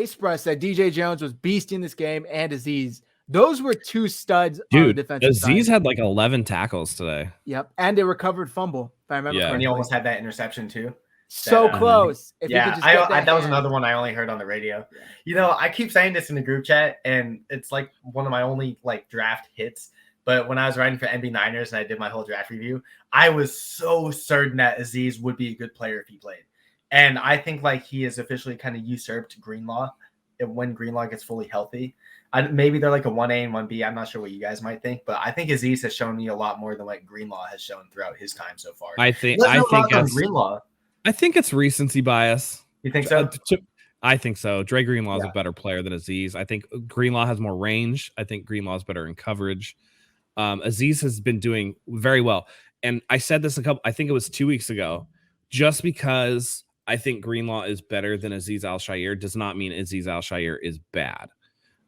Express said DJ Jones was beasting this game and Azeez. Those were two studs on the Dude, defensive Azeez side. had like 11 tackles today. Yep, and a recovered fumble, if I remember correctly. And he almost had that interception too. So close. If yeah, he could just get that was another one I only heard on the radio. Yeah. I keep saying this in the group chat, and it's like one of my only like draft hits. But when I was writing for NB Niners and I did my whole draft review, I was so certain that Azeez would be a good player if he played. And I think like he has officially kind of usurped Greenlaw when Greenlaw gets fully healthy. Maybe they're like a 1A and 1B. I'm not sure what you guys might think, but I think Azeez has shown me a lot more than what Greenlaw has shown throughout his time so far. I think Greenlaw. I think it's recency bias. You think so? I think so. Dre Greenlaw is a better player than Azeez. I think Greenlaw has more range. I think Greenlaw is better in coverage. Azeez has been doing very well. And I said this I think it was 2 weeks ago. Just because I think Greenlaw is better than Azeez Al-Shaair does not mean Azeez Al-Shaair is bad.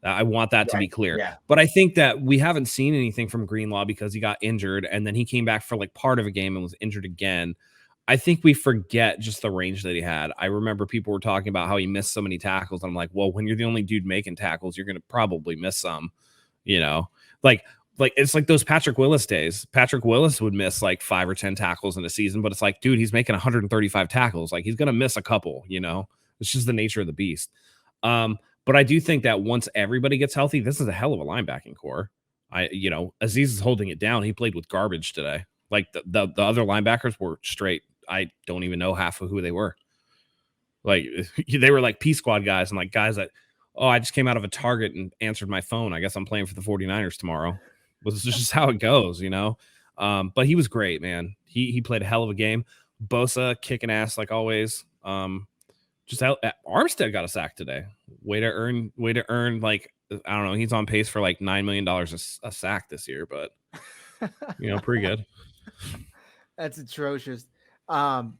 I want that to be clear. Yeah. But I think that we haven't seen anything from Greenlaw because he got injured and then he came back for like part of a game and was injured again. I think we forget just the range that he had. I remember people were talking about how he missed so many tackles. I'm like, well, when you're the only dude making tackles, you're going to probably miss some, like it's like those Patrick Willis days. Patrick Willis would miss like 5 or 10 tackles in a season, but it's like, dude, he's making 135 tackles. Like he's going to miss a couple, it's just the nature of the beast. But I do think that once everybody gets healthy, this is a hell of a linebacking core. Azeez is holding it down. He played with garbage today. Like the other linebackers were straight. I don't even know half of who they were. Like they were like P squad guys and like guys that, I just came out of a Target and answered my phone. I guess I'm playing for the 49ers tomorrow. This is just how it goes, But he was great, man. He played a hell of a game. Bosa kicking ass like always. Armstead got a sack today. Way to earn like, I don't know. He's on pace for like $9 million a sack this year, but pretty good. That's atrocious. The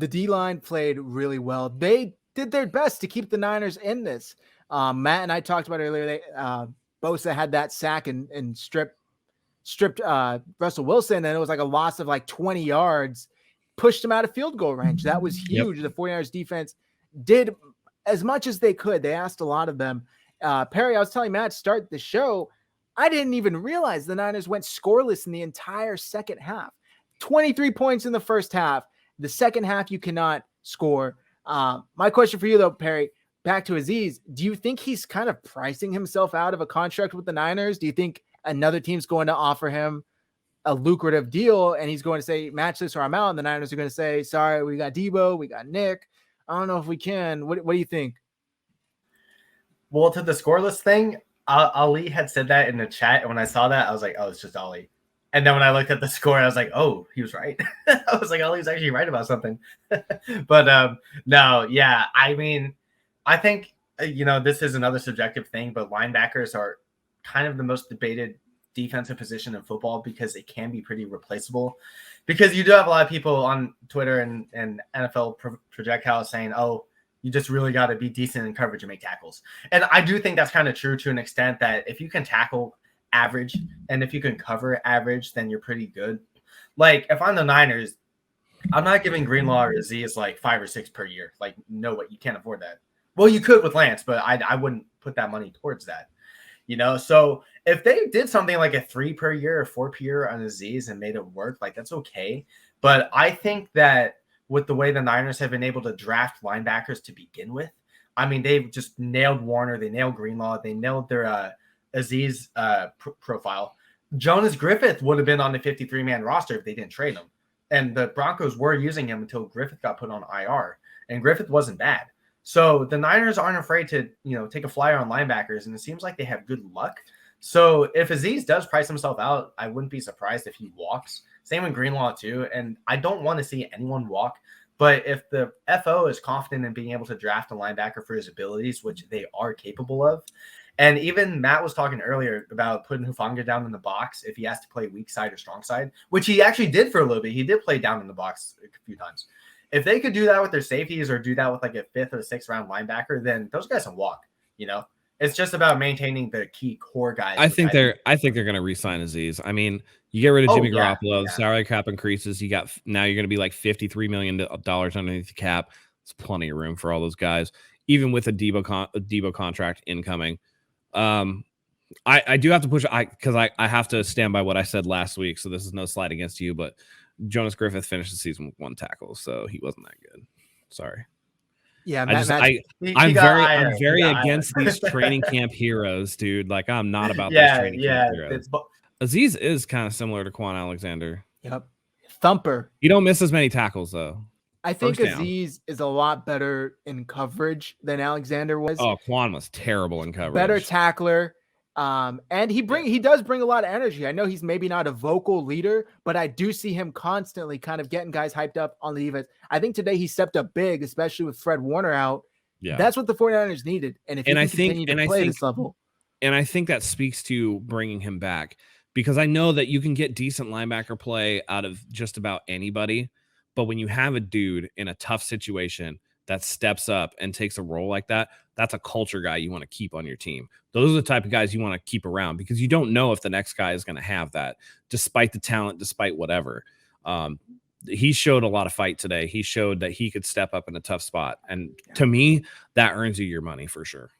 D-line played really well. They did their best to keep the Niners in this. Matt and I talked about earlier. Bosa had that sack and stripped Russell Wilson, and it was like a loss of like 20 yards, pushed him out of field goal range. That was huge. Yep. The 49ers defense did as much as they could. They asked a lot of them. Perry, I was telling Matt to start the show, I didn't even realize the Niners went scoreless in the entire second half. 23 points in the first half. The second half, you cannot score. My question for you, though, Perry, back to Azeez, do you think he's kind of pricing himself out of a contract with the Niners? Do you think another team's going to offer him a lucrative deal and he's going to say, match this or I'm out? And the Niners are going to say, sorry, we got Debo, we got Nick. I don't know if we can. What do you think? Well, to the scoreless thing, Ali had said that in the chat. And when I saw that, I was like, oh, it's just Ali. And then when I looked at the score, I was like, oh, he was right. I was like, oh, he was actually right about something. But no, yeah. I mean, I think, this is another subjective thing, but linebackers are kind of the most debated defensive position in football because it can be pretty replaceable. Because you do have a lot of people on Twitter and NFL projectiles saying, oh, you just really got to be decent in coverage and make tackles. And I do think that's kind of true to an extent that if you can tackle average and if you can cover average, then you're pretty good. Like if I'm the Niners, I'm not giving Greenlaw or Azeez like 5 or 6 per year. Like, no way, you can't afford that. Well, you could with Lance, but I wouldn't put that money towards that. So if they did something like a 3 per year or 4 per year on Azeez and made it work, like that's okay. But I think that with the way the Niners have been able to draft linebackers to begin with, I mean, they've just nailed Warner, they nailed Greenlaw, they nailed their Azeez profile. Jonas Griffith would have been on the 53-man roster if they didn't trade him. And the Broncos were using him until Griffith got put on IR. And Griffith wasn't bad. So the Niners aren't afraid to, take a flyer on linebackers, and it seems like they have good luck. So if Azeez does price himself out, I wouldn't be surprised if he walks. Same with Greenlaw too. And I don't want to see anyone walk. But if the FO is confident in being able to draft a linebacker for his abilities, which they are capable of, and even Matt was talking earlier about putting Hufanga down in the box if he has to play weak side or strong side, which he actually did for a little bit. He did play down in the box a few times. If they could do that with their safeties or do that with like a 5th or 6th round linebacker, then those guys can walk. It's just about maintaining the key core guys. I think they're going to re-sign Azeez. I mean, you get rid of Jimmy Garoppolo, salary cap increases. Now you're going to be like $53 million underneath the cap. It's plenty of room for all those guys. even with a Debo contract incoming. I do have to push because I have to stand by what I said last week. So this is no slight against you, but Jonas Griffith finished the season with 1 tackle, so he wasn't that good. Sorry. Yeah, I'm very against these training camp heroes, dude. Like, I'm not about these training camp heroes. Azeez is kind of similar to Quan Alexander. Yep. Thumper. You don't miss as many tackles, though. I think Azeez is a lot better in coverage than Alexander was. Oh, Quan was terrible in coverage. Better tackler. And he does bring a lot of energy. I know he's maybe not a vocal leader, but I do see him constantly kind of getting guys hyped up on the defense. I think today he stepped up big, especially with Fred Warner out. Yeah. That's what the 49ers needed. And if he can continue to play this level. And I think that speaks to bringing him back, because I know that you can get decent linebacker play out of just about anybody. But when you have a dude in a tough situation that steps up and takes a role like that, that's a culture guy you want to keep on your team. Those are the type of guys you want to keep around, because you don't know if the next guy is going to have that, despite the talent, despite whatever. He showed a lot of fight today. He showed that he could step up in a tough spot. And to me, that earns you your money for sure.